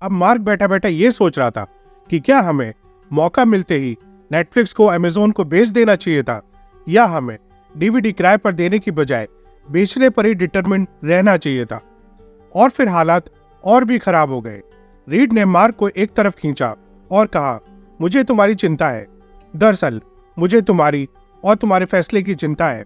अब मार्क बैठा बैठा ये सोच रहा था कि क्या हमें मौका मिलते ही नेटफ्लिक्स को अमेज़न को बेच देना चाहिए था, या हमें डीवीडी किराए पर देने की बजाय बेचने पर ही डिटरमिन रहना चाहिए था। और फिर हालात और भी खराब हो गए। रीड ने मार्क को एक तरफ खींचा और कहा, मुझे तुम्हारी चिंता है। दरअसल मुझे तुम्हारी और तुम्हारे फैसले की चिंता है।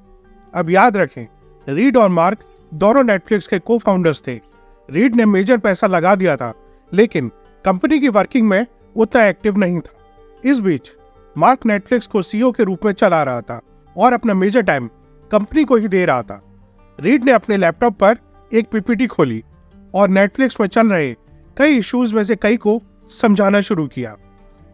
अब याद रखें, रीड और मार्क दोनों नेटफ्लिक्स के को फाउंडर्स थे। रीड ने मेजर पैसा लगा दिया था, लेकिन कंपनी की वर्किंग में उतना एक्टिव नहीं था। इस बीच मार्क नेटफ्लिक्स को सीईओ के रूप में चला रहा था और अपना मेजर टाइम कंपनी को ही दे रहा था। रीड ने अपने लैपटॉप पर एक पीपीटी खोली और नेटफ्लिक्स में चल रहे कई इश्यूज में से कई को समझाना शुरू किया,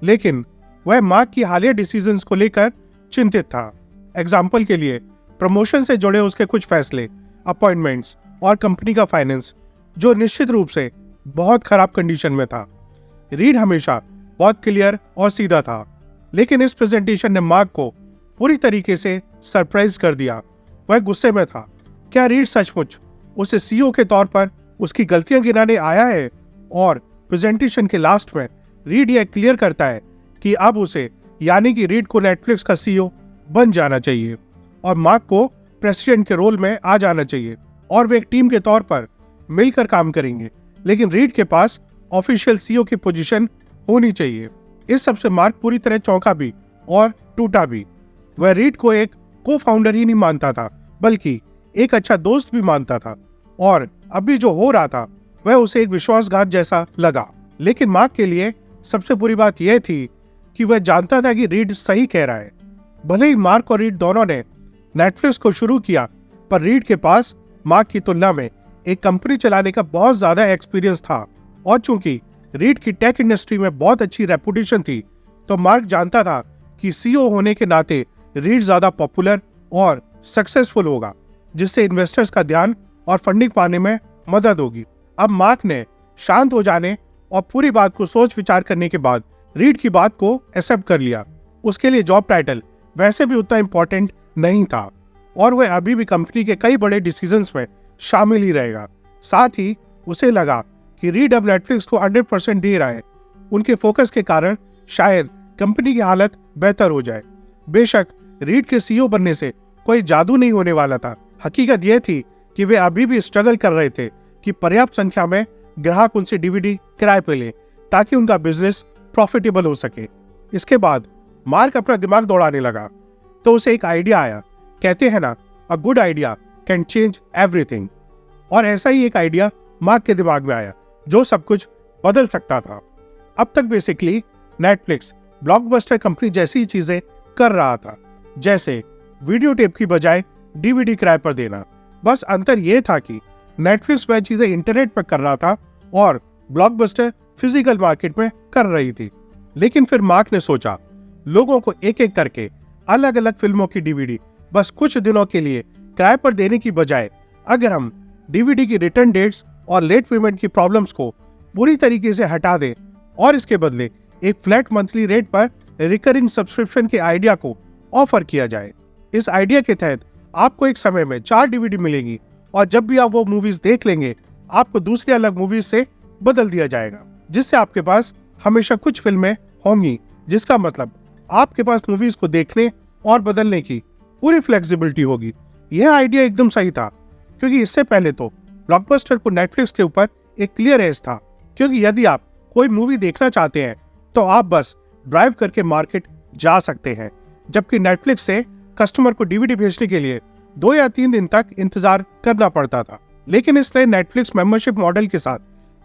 लेकिन वह मार्क की हालिया डिसीजंस को लेकर चिंतित था। एग्जाम्पल के लिए प्रमोशन से जुड़े उसके कुछ फैसले, अपॉइंटमेंट्स और कंपनी का फाइनेंस, जो निश्चित रूप से बहुत खराब कंडीशन में था। रीड हमेशा बहुत क्लियर और सीधा था, लेकिन इस प्रेजेंटेशन ने मार्क को पूरी तरीके से सरप्राइज कर दिया। वह गुस्से में था। क्या रीड सचमुच उसे सीईओ के तौर पर उसकी गलतियां गिनाने आया है? और प्रेजेंटेशन के लास्ट में रीड यह क्लियर करता है कि अब उसे, यानी कि रीड को, नेटफ्लिक्स का सीईओ बन जाना चाहिए और मार्क को प्रेसिडेंट के रोल में आ जाना चाहिए और वे एक टीम के तौर पर मिलकर काम करेंगे। लेकिन रीड के पास ऑफिशियल सीईओ की पोजीशन होनी चाहिए। इस सबसे मार्क पूरी तरह चौंका भी और टूटा भी। वह रीड को एक को फाउंडर ही नहीं मानता था, बल्कि एक अच्छा दोस्त भी मानता था, और अभी जो हो रहा था वह उसे एक विश्वासघात जैसा लगा। लेकिन मार्क के लिए सबसे बुरी बात यह थी कि वह जानता था कि रीड सही कह रहा है। भले ही मार्क और रीड दोनों ने नेटफ्लिक्स को शुरू किया, पर रीड के पास मार्क की तुलना में एक कंपनी चलाने का बहुत ज्यादा एक्सपीरियंस था, और चूंकि रीड की टेक इंडस्ट्री में बहुत अच्छी रेपुटेशन थी, तो मार्क जानता था कि सीईओ होने के नाते रीड ज्यादा पॉपुलर और सक्सेसफुल होगा, जिससे इन्वेस्टर्स का ध्यान और फंडिंग पाने में मदद होगी। अब मार्क ने शांत हो जाने और पूरी बात को सोच विचार करने के बाद रीड की बात को एक्सेप्ट कर लिया। उसके लिए जॉब टाइटल वैसे भी उतना इम्पोर्टेंट नहीं था, और वह अभी भी कंपनी के कई बड़े डिसीजंस में शामिल ही रहेगा। साथ ही उसे लगा कि रीड अब नेटफ्लिक्स को 100% दे रहा है। उनके फोकस के कारण शायद कंपनी की हालत बेहतर हो जाए। बेशक रीड के सीईओ बनने से कोई जादू नहीं होने वाला था। हकीकत यह थी कि वे अभी भी स्ट्रगल कर रहे थे कि पर्याप्त संख्या में ग्राहक उनसे डीवीडी किराए पे ले, ताकि उनका बिजनेस प्रॉफिटेबल हो सके। इसके बाद मार्क अपना दिमाग दौड़ाने लगा, तो उसे एक आइडिया आया। कहते हैं ना, a good idea can change everything. और ऐसा ही एक आइडिया मार्क के दिमाग में आया, जो सब कुछ बदल सकता था। अब तक बेसिकली नेटफ्लिक्स ब्लॉकबस्टर कंपनी जैसी ही चीजें कर रहा था, जैसे वीडियो टेप की बजाय डीवीडी किराए पर देना। बस अंतर यह था कि नेटफ्लिक्स वह चीजें इंटरनेट पर कर रहा था और ब्लॉकबस्टर फिजिकल मार्केट में कर रही थी। लेकिन फिर मार्क ने सोचा, लोगों को एक एक करके अलग अलग फिल्मों की डीवीडी बस कुछ दिनों के लिए किराए पर देने की बजाय, अगर हम डीवीडी की रिटर्न डेट्स और लेट पेमेंट की प्रॉब्लम्स को पूरी तरीके से हटा दें और इसके बदले एक फ्लैट मंथली रेट पर रिकरिंग सब्सक्रिप्शन के आइडिया को ऑफर किया जाए। इस आइडिया के तहत आपको एक समय में 4 डीवीडी मिलेंगी, और जब भी आप वो मूवीज देख लेंगे, आपको दूसरी अलग मूवीज से बदल दिया जाएगा, जिससे आपके पास हमेशा कुछ फिल्में होंगी, जिसका मतलब आपके पास मूवीज को देखने और बदलने की पूरी फ्लेक्सिबिलिटी होगी। यह आइडिया एकदम सही था, क्योंकि इससे पहले तो ब्लॉकबस्टर को नेटफ्लिक्स के ऊपर एक क्लियर एज था, क्योंकि यदि आप कोई मूवी देखना चाहते हैं तो आप बस ड्राइव करके मार्केट जा सकते हैं, जबकि नेटफ्लिक्स से कस्टमर को डीवीडी भेजने के लिए 2 या 3 दिन तक इंतजार करना पड़ता था। लेकिन इस नए नेटफ्लिक्स मेंबरशिप मॉडल के साथ,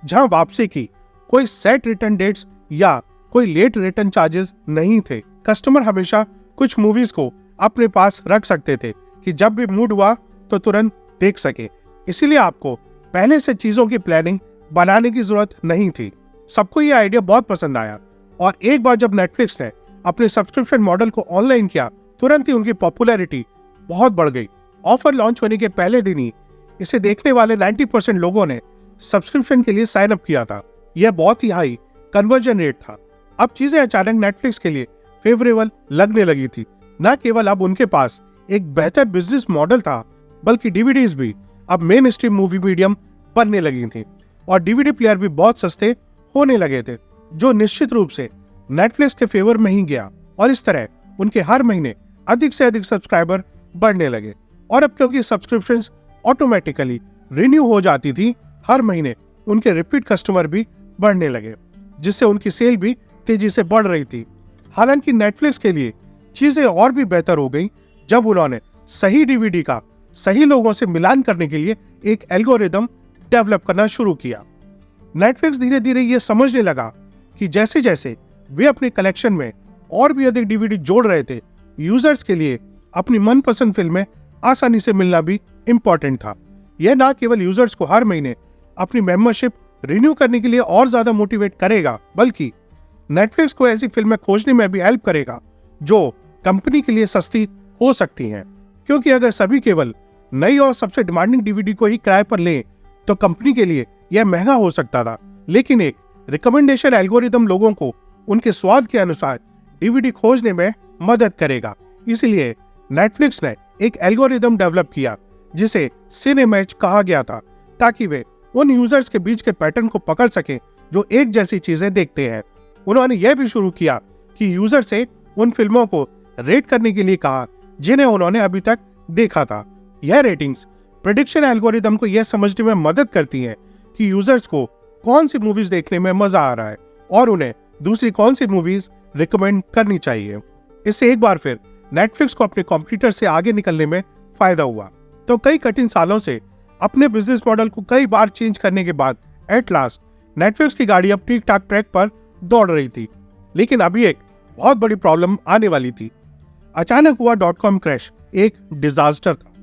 जहां वापसी की कोई सेट रिटर्न डेट्स या कोई लेट रिटर्न चार्जेस नहीं थे, कस्टमर हमेशा कुछ मूवीज को अपने पास रख सकते थे कि जब भी मूड हुआ तो तुरंत देख सके। इसीलिए आपको पहले से चीजों की प्लानिंग बनाने की जरूरत नहीं थी। सबको ये आइडिया बहुत पसंद आया, और एक बार जब नेटफ्लिक्स ने अपने सब्सक्रिप्शन मॉडल को ऑनलाइन किया, तुरंत ही उनकी पॉपुलैरिटी बहुत बढ़ गई। ऑफर लॉन्च होने के पहले दिन ही इसे देखने वाले 90% लोगों ने सब्सक्रिप्शन के लिए साइन अप किया था। यह बहुत ही हाई कन्वर्जन रेट था। अब चीजें अचानक नेटफ्लिक्स के लिए फेवरेबल लगने लगी थी। न केवल अब उनके पास एक बेहतर बिजनेस मॉडल था, बल्कि डीवीडीज भी अब मेन स्ट्रीम मूवी मीडियम बनने लगी थी, और डीवीडी प्लेयर भी बहुत सस्ते होने लगे थे, जो निश्चित रूप से नेटफ्लिक्स के फेवर में ही गया और इस तरह उनके हर महीने अधिक से अधिक सब्सक्राइबर बढ़ने लगे। और अब क्योंकि सब्सक्रिप्शंस ऑटोमेटिकली रिन्यू हो जाती थी, हर महीने उनके रिपीट कस्टमर भी बढ़ने लगे, जिससे उनकी सेल भी तेजी से बढ़ रही थी। हालांकि नेटफ्लिक्स के लिए चीजें और भी बेहतर हो गई जब उन्होंने सही डीवीडी का सही लोगों से मिलान करने के लिए एक एल्गोरिदम डेवलप करना शुरू किया। नेटफ्लिक्स धीरे धीरे ये समझने लगा कि जैसे जैसे वे अपने कलेक्शन में और भी अधिक डीवीडी जोड़ रहे थे, यूजर्स के लिए अपनी मनपसंद फिल्में आसानी से मिलना भी इम्पोर्टेंट था। यह न केवल यूजर्स को हर महीने अपनी मेंबरशिप रिन्यू करने के लिए और ज्यादा मोटिवेट करेगा, बल्कि नेटफ्लिक्स को ऐसी फिल्में खोजने में भी हेल्प करेगा जो कंपनी के लिए सस्ती हो सकती हैं। क्योंकि अगर सभी केवल नई और सबसे डिमांडिंग डीवीडी को ही किराए पर लें तो कंपनी के लिए यह महंगा हो सकता था, लेकिन एक रिकमेंडेशन एल्गोरिदम लोगों को उनके स्वाद के अनुसार डीवीडी खोजने में मदद करेगा। इसलिए नेटफ्लिक्स ने एक एल्गोरिदम डेवलप किया जिसे सिनेमैच कहा गया था, ताकि वे उन यूजर्स के बीच के पैटर्न को पकड़ सकें जो एक जैसी चीजें देखते हैं। उन्होंने यह भी शुरू किया कि यूजर से उन फिल्मों को रेट करने के लिए कहा जिन्हें उन्होंने अभी तक देखा था। यह रेटिंग्स प्रेडिक्शन एल्गोरिदम को यह समझने में मदद करती हैं कि यूजर्स को कौन सी मूवीज देखने में मजा आ रहा है और उन्हें दूसरी कौन सी मूवीज रिकमेंड करनी चाहिए। इससे एक बार फिर नेटफ्लिक्स को अपने कॉम्पिटिटर से आगे निकलने में फायदा हुआ। तो कई कठिन सालों से अपने बिजनेस मॉडल को कई बार चेंज करने के बाद एट लास्ट नेटफ्लिक्स की गाड़ी अब ठीक ठाक ट्रैक पर दौड़ रही थी। लेकिन अभी एक बहुत बड़ी प्रॉब्लम आने वाली थी। अचानक हुआ .com क्रैश एक डिजास्टर था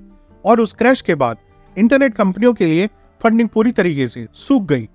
और उस क्रैश के बाद इंटरनेट कंपनियों के लिए फंडिंग पूरी तरीके से सूख गई।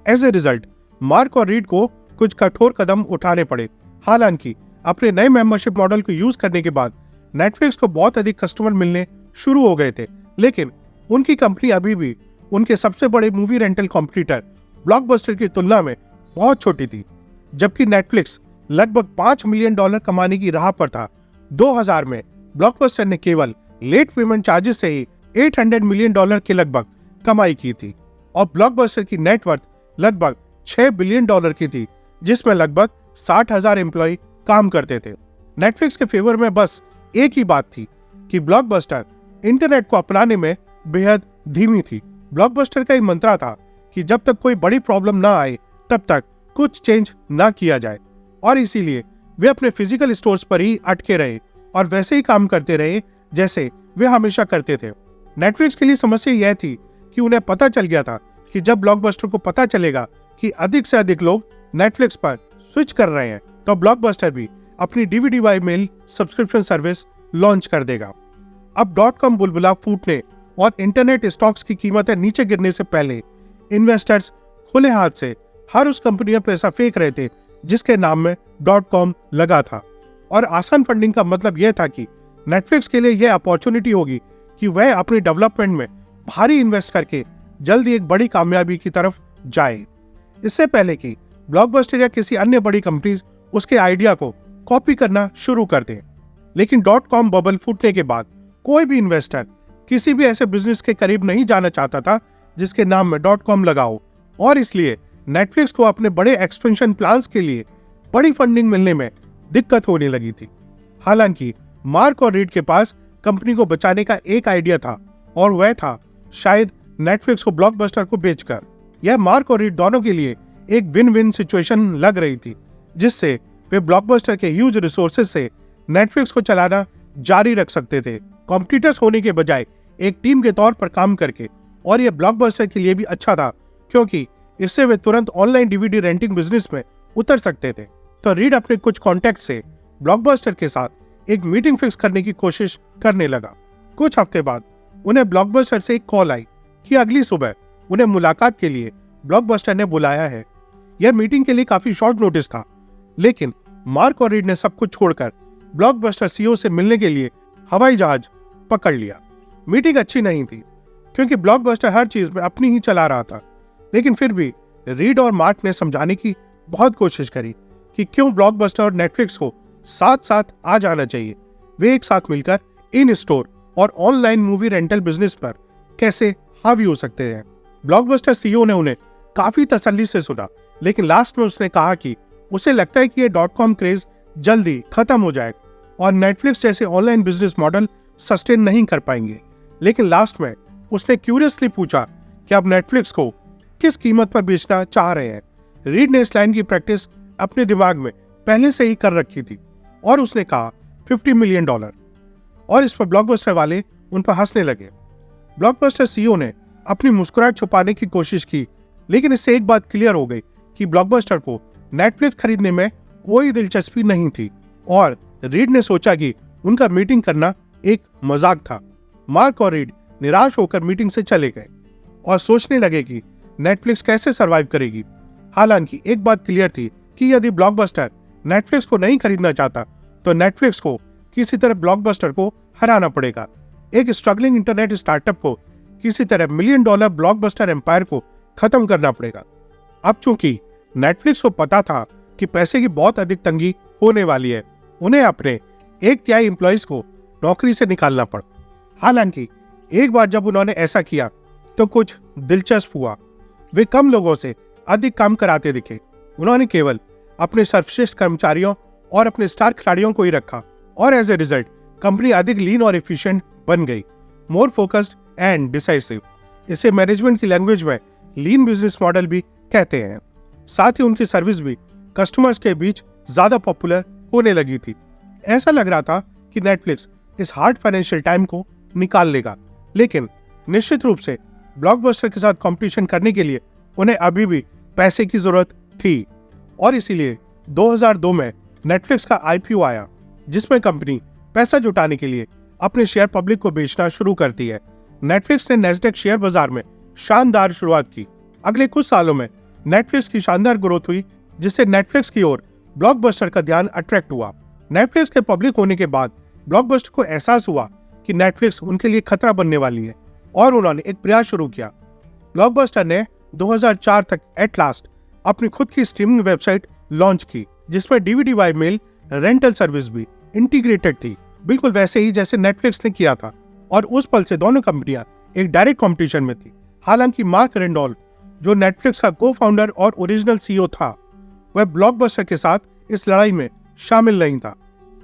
एज ए रिजल्ट मार्क और रीड को कुछ कठोर कदम उठाने पड़े। हालांकि अपने नए मेंबरशिप मॉडल को यूज करने के बाद नेटफ्लिक्स को बहुत अधिक कस्टमर मिलने शुरू हो गए थे, लेकिन उनकी कंपनी अभी भी उनके सबसे बड़े मूवी रेंटल कॉम्पिटिटर ब्लॉकबस्टर की तुलना में बहुत छोटी थी। जबकि नेटफ्लिक्स लगभग $5 मिलियन कमाने की राह पर था। 2000 में ब्लॉकबस्टर ने केवल लेट पेमेंट चार्जेस से ही $800 मिलियन के लगभग कमाई की थी और ब्लॉकबस्टर की नेटवर्थ लगभग $6 बिलियन की थी, जिसमें लगभग 60,000 एम्प्लॉय काम करते थे। नेटफ्लिक्स के फेवर में बस एक ही बात थी कि ब्लॉकबस्टर इंटरनेट को अपनाने में बेहद धीमी थी। ब्लॉकबस्टर का एक मंत्र था कि जब तक कोई बड़ी प्रॉब्लम ना आए तब तक कुछ चेंज ना किया जाए, और इसीलिए वे अपने फिजिकल स्टोर्स पर ही अटके रहे और वैसे ही काम करते रहे जैसे वे हमेशा करते थे। नेटफ्लिक्स के लिए समस्या यह थी कि उन्हें पता चल गया था कि जब ब्लॉकबस्टर को पता चलेगा कि अधिक से अधिक लोग नेटफ्लिक्स पर स्विच कर रहे हैं, तो ब्लॉकबस्टर भी अपनी DVD by mail subscription service launch कर देगा। अब .com बुलबुला फूटने और इंटरनेट स्टॉक्स की कीमतें नीचे गिरने से पहले इन्वेस्टर्स खुले हाथ से हर उस कंपनी में पैसा फेंक रहे थे जिसके नाम में .com लगा था, और आसान फंडिंग का मतलब यह था कि नेटफ्लिक्स के लिए यह अपॉर्चुनिटी होगी कि वह अपनी डेवलपमेंट में भारी इन्वेस्ट करके जल्दी एक बड़ी कामयाबी की तरफ जाए, इससे पहले कि ब्लॉकबस्टर या किसी अन्य बड़ी कंपनी उसके आइडिया को कॉपी करना शुरू कर दें। लेकिन .com बबल फूटने के बाद कोई भी इन्वेस्टर किसी भी ऐसे बिजनेस के करीब नहीं जाना चाहता था जिसके नाम में .com लगा हो, और इसलिए नेटफ्लिक्स को अपने बड़े एक्सपेंशन प्लान्स के लिए बड़ी फंडिंग मिलने में दिक्कत होने लगी थी। हालांकि मार्क और रीड के पास कंपनी को बचाने का एक आइडिया था, और वह था शायद नेटफ्लिक्स को ब्लॉकबस्टर को बेचकर। यह मार्क और रीड दोनों के लिए एक विन विन सिचुएशन लग रही थी, जिससे वे ब्लॉकबस्टर के ह्यूज रिसोर्सेज से नेटफ्लिक्स को चलाना जारी रख सकते थे, कॉम्पिटिटर्स होने के बजाय एक टीम के तौर पर काम करके। और यह ब्लॉकबस्टर के लिए भी अच्छा था क्योंकि इससे वे तुरंत ऑनलाइन डीवीडी रेंटिंग बिजनेस में उतर सकते थे। तो रीड अपने कुछ कॉन्टैक्ट से ब्लॉकबस्टर के साथ एक मीटिंग फिक्स करने की कोशिश करने लगा। कुछ हफ्ते बाद उन्हें ब्लॉकबस्टर से एक कॉल आई कि अगली सुबह उन्हें मुलाकात के लिए ब्लॉकबस्टर ने बुलाया है। यह मीटिंग के लिए काफी शॉर्ट नोटिस था, लेकिन मार्क और रीड ने सब कुछ छोड़कर ब्लॉकबस्टर सीईओ से मिलने के लिए हवाई जहाज पकड़ लिया। मीटिंग अच्छी नहीं थी क्योंकि ब्लॉकबस्टर हर चीज में अपनी ही चला रहा था, लेकिन फिर भी रीड और मार्क ने समझाने की बहुत कोशिश करी कि क्यों ब्लॉकबस्टर और नेटफ्लिक्स को साथ साथ आ जाना चाहिए। वे एक साथ मिलकर इन स्टोर और ऑनलाइन मूवी रेंटल बिजनेस पर कैसे हावी हो सकते हैं। ब्लॉकबस्टर सीईओ ने उन्हें काफी तसल्ली से सुना, लेकिन लास्ट में उसने कहा कि उसे लगता है कि ये .com क्रेज जल्दी खत्म हो जाएगा और नेटफ्लिक्स जैसे ऑनलाइन बिजनेस मॉडल सस्टेन नहीं कर पाएंगे। लेकिन लास्ट में उसने क्यूरियसली पूछा कि आप नेटफ्लिक्स को किस कीमत पर बेचना चाह रहे हैं। रीड ने इस लाइन की प्रैक्टिस अपने दिमाग में पहले से ही कर रखी थी और उसने कहा $50 मिलियन, और इस पर ब्लॉकबस्टर वाले उन पर हंसने लगे। ब्लॉकबस्टर सीईओ ने अपनी मुस्कुराहट छुपाने की कोशिश की, लेकिन इससे एक बात क्लियर हो गई कि ब्लॉकबस्टर को नेटफ्लिक्स खरीदने में कोई दिलचस्पी नहीं थी और रीड ने सोचा कि उनका मीटिंग करना एक मजाक था। मार्क और रीड निराश होकर मीटिंग से चले गए और सोचने लगे कि नेटफ्लिक्स कैसे सरवाइव करेगी। हालांकि एक बात क्लियर थी कि यदि ब्लॉकबस्टर नेटफ्लिक्स को नहीं खरीदना चाहता तो नेटफ्लिक्स को किसी तरह ब्लॉकबस्टर को हराना पड़ेगा। एक स्ट्रगलिंग इंटरनेट स्टार्टअप को किसी तरह $1 मिलियन ब्लॉकबस्टर एम्पायर को खत्म करना पड़ेगा। अब चूंकि नेटफ्लिक्स को पता था कि पैसे की बहुत अधिक तंगी होने वाली है, उन्हें अपने 1/3 एम्प्लॉइज को नौकरी से निकालना पड़ा। हालांकि एक बार जब उन्होंने ऐसा किया तो कुछ दिलचस्प हुआ। वे कम लोगों से अधिक काम कराते दिखे। उन्होंने केवल अपने सर्वश्रेष्ठ कर्मचारियों और अपने स्टार खिलाड़ियों को ही रखा और एज ए रिजल्ट कंपनी अधिक लीन और एफिशिएंट बन गई, मोर फोकस्ड एंड डिसाइसिव। इसे मैनेजमेंट की लैंग्वेज में लीन बिजनेस मॉडल भी कहते हैं। साथ ही उनकी सर्विस भी कस्टमर्स के बीच ज्यादा पॉपुलर होने लगी थी। ऐसा लग रहा था कि नेटफ्लिक्स इस हार्ड फाइनेंशियल टाइम को निकाल लेगा, लेकिन निश्चित रूप से ब्लॉकबस्टर के साथ कंपटीशन करने के लिए उन्हें अभी भी पैसे की जरूरत थी और इसीलिए 2002 में नेटफ्लिक्स का आईपीओ आया, जिसमें कंपनी पैसा जुटाने के लिए अपने शेयर पब्लिक को बेचना शुरू करती है। नेटफ्लिक्स ने नैस्डैक शेयर बाजार में शानदार शुरुआत की। अगले कुछ सालों में नेटफ्लिक्स की शानदार ग्रोथ हुई, जिससे नेटफ्लिक्स की ओर ब्लॉकबस्टर का ध्यान अट्रैक्ट हुआ। नेटफ्लिक्स के पब्लिक होने के बाद ब्लॉकबस्टर को एहसास हुआ कि नेटफ्लिक्स उनके लिए खतरा बनने वाली है और उन्होंने एक प्रयास शुरू किया। ब्लॉकबस्टर ने 2004 तक एट लास्ट अपनी खुद की स्ट्रीमिंग वेबसाइट लॉन्च की, जिसमें DVD by mail rental service भी इंटीग्रेटेड थी, बिल्कुल वैसे ही जैसे नेटफ्लिक्स ने किया था। और उस पल से दोनों कंपनियां एक डायरेक्ट कंपटीशन में थी। हालांकि मार्क रेंडोल्फ, जो नेटफ्लिक्स का को फाउंडर और ओरिजिनल सीईओ था, वह ब्लॉकबस्टर के साथ इस लड़ाई में शामिल नहीं था।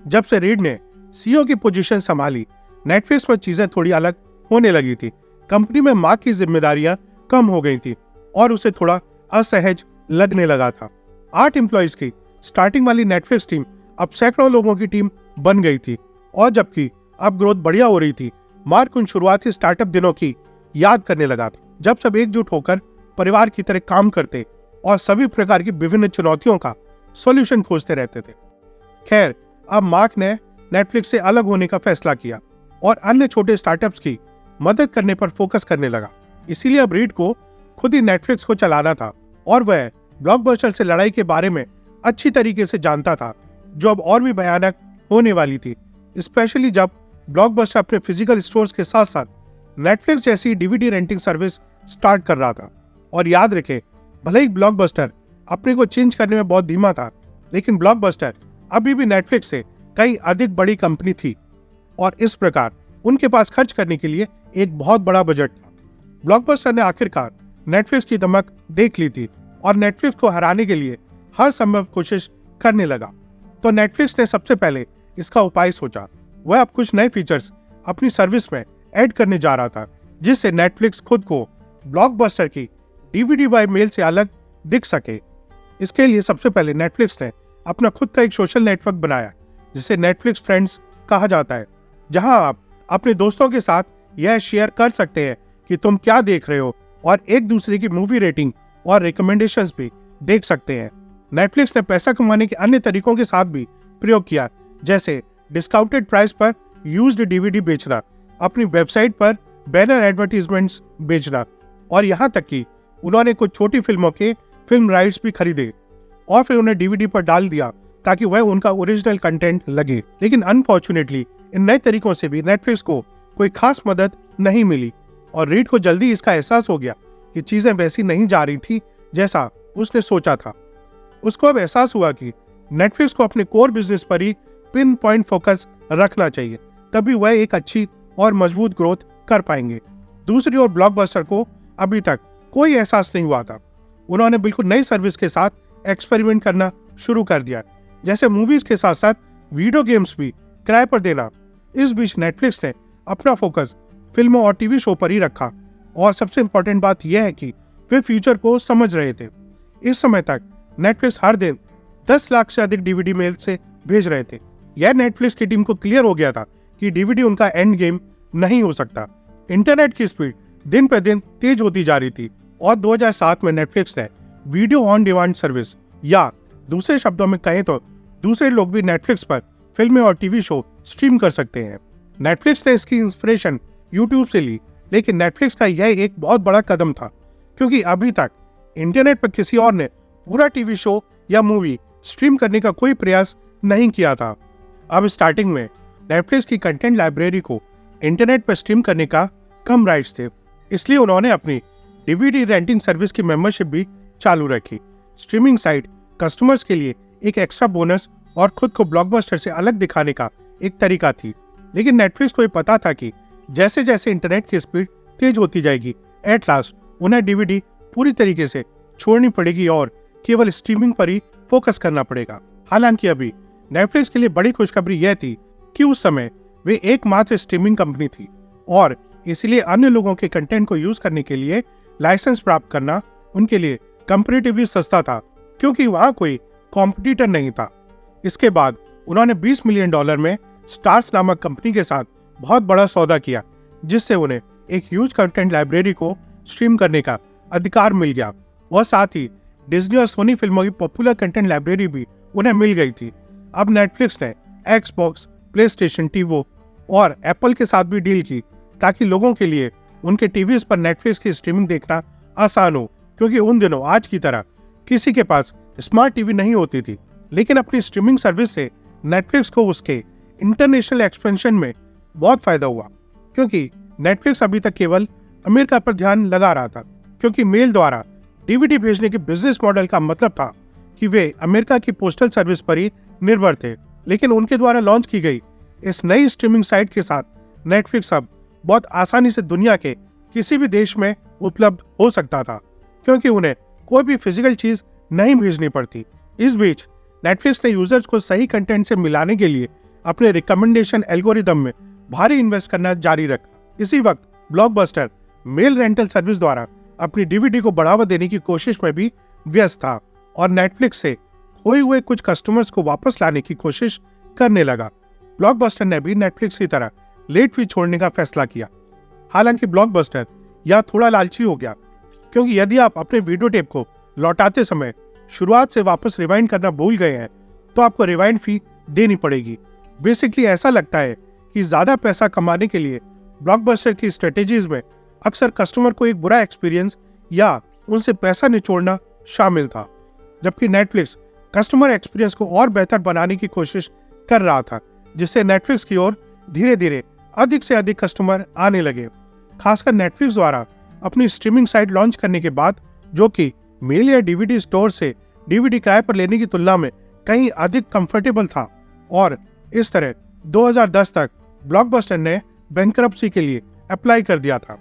जब से रीड ने सीईओ की पोजीशन संभाली, नेटफ्लिक्स पर चीजें थोड़ी अलग होने लगी थी। कंपनी में मार्क की जिम्मेदारियां कम हो गई थी और उसे थोड़ा असहज लगने लगा था। 8 एम्प्लॉइज की स्टार्टिंग वाली नेटफ्लिक्स टीम अब सैकड़ों लोगों की टीम बन गई थी और जबकि अब ग्रोथ बढ़िया हो रही थी, मार्क उन शुरुआती स्टार्टअप दिनों की याद करने लगा था, जब सब एकजुट होकर परिवार की तरह काम करते और सभी प्रकार की विभिन्न चुनौतियों का सॉल्यूशन खोजते रहते थे। खैर, अब मार्क ने नेटफ्लिक्स से अलग होने का फैसला किया और अन्य छोटे स्टार्टअप्स की मदद करने पर फोकस करने लगा। इसीलिए अब रीड को खुद ही नेटफ्लिक्स को चलाना था और वह ब्लॉकबस्टर से लड़ाई के बारे में अच्छी तरीके से जानता था, जो अब और भी भयानक होने वाली थी, स्पेशली जब ब्लॉकबस्टर अपने फिजिकल स्टोर्स के साथ साथ नेटफ्लिक्स जैसी डीवीडी रेंटिंग सर्विस स्टार्ट कर रहा था। और याद रखें, भले ही ब्लॉकबस्टर अपने को चेंज करने में बहुत धीमा था, लेकिन ब्लॉकबस्टर अभी भी नेटफ्लिक्स से कई अधिक बड़ी कंपनी थी और इस प्रकार उनके पास खर्च करने के लिए एक बहुत बड़ा बजट था। ब्लॉकबस्टर ने आखिरकार नेटफ्लिक्स की दमक देख ली थी और नेटफ्लिक्स को हराने के लिए हर संभव कोशिश करने लगा। तो नेटफ्लिक्स ने सबसे पहले इसका उपाय सोचा। वह अब कुछ नए फीचर्स अपनी सर्विस में ऐड करने जा रहा था, जिससे नेटफ्लिक्स खुद को ब्लॉकबस्टर की डीवीडी बाय मेल से अलग दिख सके। इसके लिए सबसे पहले नेटफ्लिक्स ने अपना खुद का एक सोशल नेटवर्क बनाया, जिसे नेटफ्लिक्स फ्रेंड्स कहा जाता है, जहां आप अपने दोस्तों के साथ यह शेयर कर सकते हैं कि तुम क्या देख रहे हो और एक दूसरे की मूवी रेटिंग और रिकमेंडेशंस भी देख सकते हैं। नेटफ्लिक्स ने पैसा कमाने के अन्य तरीकों के साथ भी प्रयोग किया, जैसे डिस्काउंटेड प्राइस पर यूज्ड डीवीडी बेचना, अपनी वेबसाइट पर बैनर एडवर्टीजमेंट्स बेचना और यहाँ तक कि उन्होंने कुछ छोटी फिल्मों के फिल्म राइट्स भी खरीदे और फिर उन्हें डीवीडी पर डाल दिया ताकि वह उनका ओरिजिनल कंटेंट लगे। लेकिन अनफॉर्चुनेटली इन नए तरीकों से भी नेटफ्लिक्स को कोई खास मदद नहीं मिली और रीड को जल्दी इसका एहसास हो गया कि चीजें वैसी नहीं जा रही थी जैसा उसने सोचा था। उसको अब एहसास हुआ कि नेटफ्लिक्स को अपने कोर बिजनेस पर ही पिन पॉइंट फोकस रखना चाहिए, तभी वह एक अच्छी और मजबूत ग्रोथ कर पाएंगे। दूसरी ओर ब्लॉकबस्टर को अभी तक कोई एहसास नहीं हुआ था उन्होंने बिल्कुल नई सर्विस के साथ एक्सपेरिमेंट करना शुरू कर दिया, जैसे मूवीज के साथ साथ वीडियो गेम्स भी किराए पर देना। इस बीच नेटफ्लिक्स ने अपना फोकस फिल्मों और टीवी शो पर ही रखा, और सबसे इंपॉर्टेंट बात यह है कि वे फ्यूचर को समझ रहे थे। इस समय तक नेटफ्लिक्स हर दिन 10 लाख से अधिक डीवीडी मेल से भेज रहे थे। यह नेटफ्लिक्स की टीम को क्लियर हो गया था कि डीवीडी उनका एंड गेम नहीं हो सकता। इंटरनेट की स्पीड दिन पर दिन तेज होती जा रही थी, और 2007 में नेटफ्लिक्स ने वीडियो ऑन डिमांड सर्विस, या दूसरे शब्दों में कहें तो दूसरे लोग भी नेटफ्लिक्स पर फिल्में और टीवी शो स्ट्रीम कर सकते हैं। नेटफ्लिक्स ने इसकी इंस्पिरेशन यूट्यूब से ली, लेकिन नेटफ्लिक्स का यह एक बहुत बड़ा कदम था, क्योंकि अभी तक इंटरनेट पर किसी और ने पूरा टीवी शो या मूवी स्ट्रीम करने का कोई प्रयास नहीं किया था। अब स्टार्टिंग में नेटफ्लिक्स की कंटेंट लाइब्रेरी को इंटरनेट पर स्ट्रीम करने का कम राइट्स थे, इसलिए उन्होंने अपनी डीवीडी रेंटिंग सर्विस की मेंबरशिप भी चालू रखी। स्ट्रीमिंग साइट कस्टमर्स के लिए एक एक्स्ट्रा बोनस और खुद को ब्लॉकबस्टर से अलग दिखाने का एक तरीका थी। लेकिन नेटफ्लिक्स को ये पता था कि जैसे जैसे इंटरनेट की स्पीड तेज होती जाएगी, एट लास्ट उन्हें डीवीडी पूरी तरीके से छोड़नी पड़ेगी और केवल स्ट्रीमिंग पर ही फोकस करना पड़ेगा। हालांकि अभी नेटफ्लिक्स के लिए बड़ी खुशखबरी यह थी कि उस समय वे एकमात्र स्ट्रीमिंग कंपनी थी, और इसलिए अन्य लोगों के कंटेंट को यूज करने के लिए लाइसेंस प्राप्त करना उनके लिए कंपैरेटिवली सस्ता था, क्योंकि वहां कोई कॉम्पिटिटर नहीं था। इसके बाद उन्होंने $20 मिलियन में स्टार्स नामक कंपनी के साथ बहुत बड़ा सौदा किया, जिससे उन्हें एक ह्यूज कंटेंट लाइब्रेरी को स्ट्रीम करने का अधिकार मिल गया, और साथ ही डिज्नी और सोनी फिल्मों की पॉपुलर कंटेंट लाइब्रेरी भी उन्हें मिल गई थी। अब नेटफ्लिक्स ने एक्सबॉक्स, प्लेस्टेशन, टीवी और एप्पल के साथ भी डील की, ताकि लोगों के लिए उनके टीवीज पर नेटफ्लिक्स की स्ट्रीमिंग देखना आसान हो, क्योंकि उन दिनों आज की तरह किसी के पास स्मार्ट टीवी नहीं होती थी। लेकिन अपनी स्ट्रीमिंग सर्विस से नेटफ्लिक्स को उसके इंटरनेशनल एक्सपेंशन में बहुत फायदा हुआ, क्योंकि नेटफ्लिक्स अभी तक केवल अमेरिका पर ध्यान लगा रहा था, क्योंकि मेल द्वारा डीवीडी भेजने के बिजनेस मॉडल का मतलब था कि वे अमेरिका की पोस्टल सर्विस पर ही निर्भर थे। लेकिन उनके द्वारा लॉन्च की गई इस नई स्ट्रीमिंग साइट के साथ नेटफ्लिक्स अब बहुत आसानी से दुनिया के किसी भी देश में उपलब्ध हो सकता था, क्योंकि उन्हें कोई भी फिजिकल चीज नहीं भेजनी पड़ती। इस बीच नेटफ्लिक्स ने यूजर्स को सही कंटेंट से मिलाने के लिए अपने रिकमेंडेशन एल्गोरिदम में भारी इन्वेस्ट करना जारी रखा। इसी वक्त ब्लॉकबस्टर मेल रेंटल सर्विस द्वारा अपनी डीवीडी को बढ़ावा देने की कोशिश में भी व्यस्त था, और नेटफ्लिक्स से खोए हुए कुछ कस्टमर्स को वापस लाने की कोशिश करने लगा। ब्लॉकबस्टर ने भी नेटफ्लिक्स की तरह लेट फी छोड़ने का फैसला किया। हालांकि ब्लॉकबस्टर यह थोड़ा लालची हो गया, क्योंकि यदि आप अपने वीडियो टेप को लौटाते समय शुरुआत से वापस रिवाइंड करना भूल गए हैं, तो आपको रिवाइंड फी देनी पड़ेगी। बेसिकली ऐसा लगता है कि ज्यादा पैसा कमाने के लिए ब्लॉकबस्टर की स्ट्रेटेजीज में अक्सर कस्टमर को एक बुरा एक्सपीरियंस या उनसे पैसा निचोड़ना शामिल था, जबकि नेटफ्लिक्स कस्टमर एक्सपीरियंस को और बेहतर बनाने की कोशिश कर रहा था, जिससे नेटफ्लिक्स की ओर धीरे धीरे अधिक से अधिक कस्टमर आने लगे। खासकर नेटफ्लिक्स द्वारा अपनी स्ट्रीमिंग साइट लॉन्च करने के बाद, जो कि मेल या डीवीडी स्टोर से डीवीडी किराए पर लेने की तुलना में कहीं अधिक कंफर्टेबल था, और इस तरह 2010 तक ब्लॉकबस्टर ने बैंकरप्सी के लिए अप्लाई कर दिया था।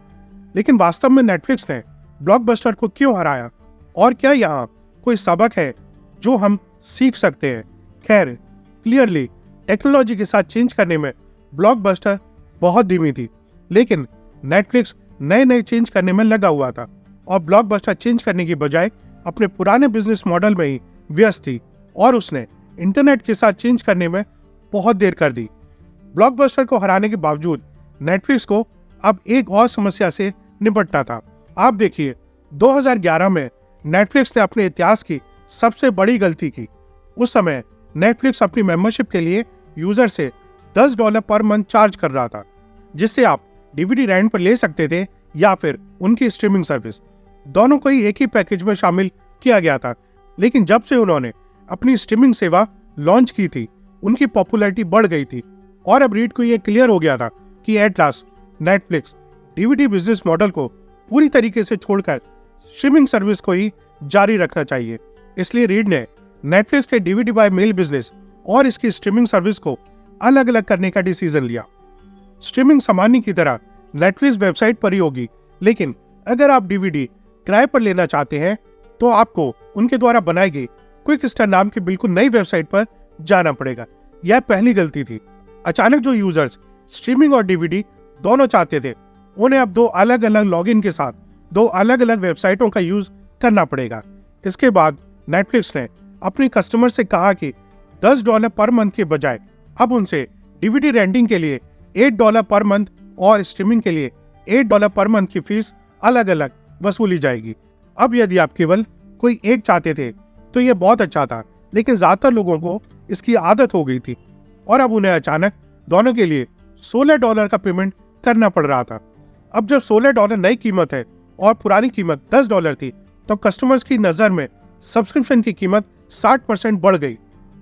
लेकिन वास्तव में नेटफ्लिक्स ने ब्लॉकबस्टर को क्यों हराया, और क्या यहाँ कोई सबक है जो हम सीख सकते हैं? खैर, क्लियरली टेक्नोलॉजी के साथ चेंज करने में ब्लॉकबस्टर बहुत धीमी थी, लेकिन नेटफ्लिक्स नए चेंज करने में लगा हुआ था, और ब्लॉकबस्टर चेंज करने की बजाय अपने पुराने बिजनेस मॉडल में ही व्यस्त थी, और उसने इंटरनेट के साथ चेंज करने में बहुत देर कर दी। ब्लॉकबस्टर को हराने के बावजूद नेटफ्लिक्स को अब एक और समस्या से निपटना था। आप देखिए, 2011 में नेटफ्लिक्स ने अपने इतिहास की सबसे बड़ी गलती की। उस समय नेटफ्लिक्स अपनी मेंबरशिप के लिए यूजर से $10 पर मंथ चार्ज कर रहा था, जिससे आप डीवीडी रेंट पर ले सकते थे या फिर उनकी स्ट्रीमिंग सर्विस, दोनों को ही एक ही पैकेज में शामिल किया गया था। लेकिन जब से उन्होंने अपनी स्ट्रीमिंग सेवा लॉन्च की थी, उनकी पॉपुलैरिटी बढ़ गई थी, और अब रीड को यह क्लियर हो गया था कि at last Netflix DVD business model को पूरी तरीके से छोड़कर स्ट्रीमिंग सर्विस को ही जारी रखना चाहिए। इसलिए रीड ने नेटफ्लिक्स के डीवीडी बाय मेल बिजनेस और इसकी स्ट्रीमिंग सर्विस को अलग अलग करने का डिसीजन लिया। स्ट्रीमिंग सामान्य की तरह नेटफ्लिक्स वेबसाइट पर ही होगी, लेकिन अगर आप डीवीडी किराए पर लेना चाहते हैं तो आपको उनके द्वारा बनाई गई क्विक स्टार्ट नाम की बिल्कुल नई वेबसाइट पर जाना पड़ेगा। यह पहली गलती थी। अचानक जो यूजर्स स्ट्रीमिंग और डीवीडी दोनों चाहते थे, उन्हें अब दो अलग अलग लॉगिन के साथ दो अलग अलग वेबसाइटों का यूज करना पड़ेगा। इसके बाद नेटफ्लिक्स ने अपने कस्टमर से कहा कि $10 पर मंथ के बजाय अब उनसे डीवीडी रेंटिंग के लिए $8 पर मंथ और स्ट्रीमिंग के लिए $8 पर मंथ की फीस अलग अलग वसूली जाएगी। अब यदि आप केवल कोई एक चाहते थे तो यह बहुत अच्छा था, लेकिन ज्यादातर लोगों को इसकी आदत हो गई थी और अब उन्हें अचानक दोनों के लिए $16 का पेमेंट करना पड़ रहा था। अब जब $16 नई कीमत है और पुरानी कीमत $10 थी, तो कस्टमर्स की नजर में सब्सक्रिप्शन की कीमत 60% बढ़ गई।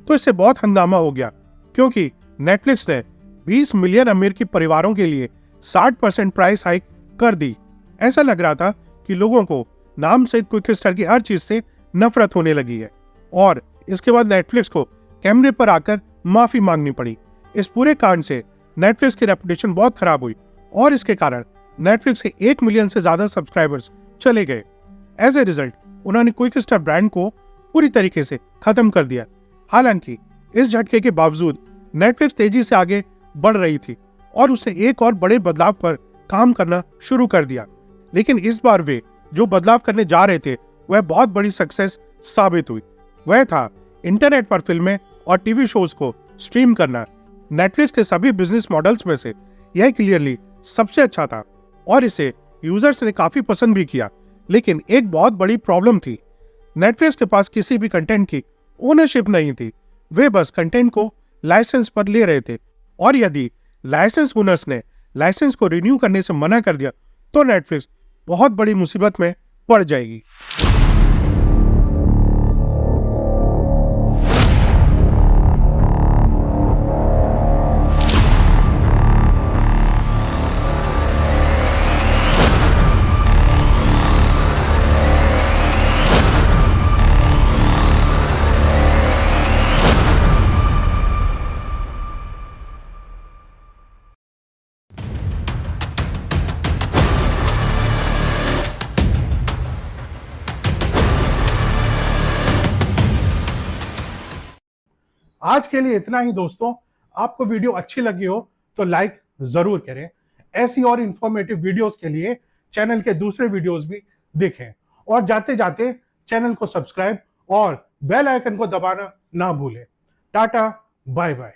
तो इससे बहुत हंगामा हो गया, क्योंकि नेटफ्लिक्स ने 20 मिलियन अमेरिकी परिवारों के लिए 60% प्राइस हाइक कर दी। ऐसा लग रहा था कि लोगों को नाम सहित क्विक स्टार्ट की हर चीज से नफरत होने लगी है और इसके बाद नेटफ्लिक्स को कैमरे पर आकर माफी मांगनी पड़ी। इस पूरे कांड से नेटफ्लिक्स की रेपुटेशन बहुत खराब हुई और इसके कारण नेटफ्लिक्स के 1 मिलियन से ज्यादा सब्सक्राइबर्स चले गए। एज ए रिजल्ट उन्होंने क्विक स्टार्ट ब्रांड को पूरी तरीके से खत्म कर दिया। हालांकि इस झटके के बावजूद नेटफ्लिक्स तेजी से आगे बढ़ रही थी और उसने एक और बड़े बदलाव पर काम करना शुरू कर दिया। लेकिन इस बार वे जो बदलाव करने जा रहे थे वह बहुत बड़ी सक्सेस साबित हुई। वह था इंटरनेट पर फिल्में और टीवी शोज को स्ट्रीम करना। नेटफ्लिक्स के सभी बिजनेस मॉडल्स में से यह क्लियरली सबसे अच्छा था और इसे यूजर्स ने काफी पसंद भी किया। लेकिन एक बहुत बड़ी प्रॉब्लम थी, नेटफ्लिक्स के पास किसी भी कंटेंट की ओनरशिप नहीं थी। वे बस कंटेंट को लाइसेंस पर ले रहे थे और यदि लाइसेंस ओनर्स ने लाइसेंस को रिन्यू करने से मना कर दिया तो नेटफ्लिक्स बहुत बड़ी मुसीबत में पड़ जाएगी। आज के लिए इतना ही दोस्तों। आपको वीडियो अच्छी लगी हो तो लाइक जरूर करें। ऐसी और इंफॉर्मेटिव वीडियोस के लिए चैनल के दूसरे वीडियोस भी देखें और जाते जाते चैनल को सब्सक्राइब और बेल आइकन को दबाना ना भूलें। टाटा, बाय बाय।